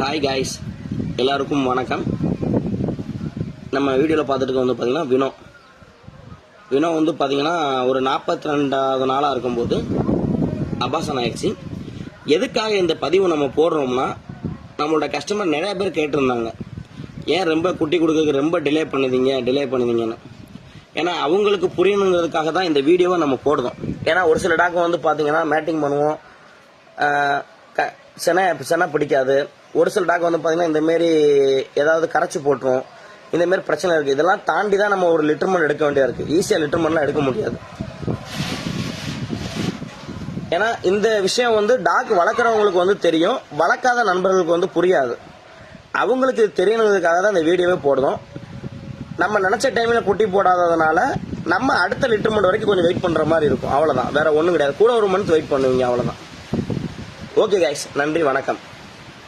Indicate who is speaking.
Speaker 1: Hi guys, எல்லாருக்கும் வணக்கம். நம்ம வீடியோவில் பார்த்துட்டு வந்து பார்த்தீங்கன்னா வினோ வந்து பார்த்தீங்கன்னா ஒரு 42வது நாளாக இருக்கும்போது அபாசன் ஆயிடுச்சு. எதுக்காக இந்த பதிவு நம்ம போடுறோம்னா, நம்மளோட கஸ்டமர் நிறைய பேர் கேட்டிருந்தாங்க, ஏன் ரொம்ப குட்டி கொடுக்க ரொம்ப டிலே பண்ணுவீங்கன்னு. ஏன்னா அவங்களுக்கு புரியணுங்கிறதுக்காக தான் இந்த வீடியோவை நம்ம போடுறோம். ஏன்னா ஒரு சில டாக்கு வந்து பார்த்தீங்கன்னா மேட்டிங் பண்ணுவோம், செனை பிடிக்காது. ஒரு சில டாக் வந்து பார்த்தீங்கன்னா இந்தமாரி ஏதாவது கரைச்சி போட்டுரும், இந்தமாரி பிரச்சனை இருக்குது. இதெல்லாம் தாண்டி தான் நம்ம ஒரு லிட்டர்மெண்ட் எடுக்க வேண்டியதாக இருக்குது. ஈஸியாக லிட்டர்மெண்ட்லாம் எடுக்க முடியாது. ஏன்னா இந்த விஷயம் வந்து டாக் வளர்க்குறவங்களுக்கு வந்து தெரியும், வளர்க்காத நண்பர்களுக்கு வந்து புரியாது. அவங்களுக்கு தெரியணுங்கிறதுக்காக தான் இந்த வீடியோவே போடுறோம். நம்ம நினச்ச டைமில் குட்டி போடாததுனால நம்ம அடுத்த லிட்டர்மெண்ட் வரைக்கும் கொஞ்சம் வெயிட் பண்ணுற மாதிரி இருக்கும். அவ்வளோதான், வேற ஒன்றும் கிடையாது. கூட ஒரு மந்த் வெயிட் பண்ணுவீங்க, அவ்வளோதான். ஓகே கைஸ், நன்றி, வணக்கம்.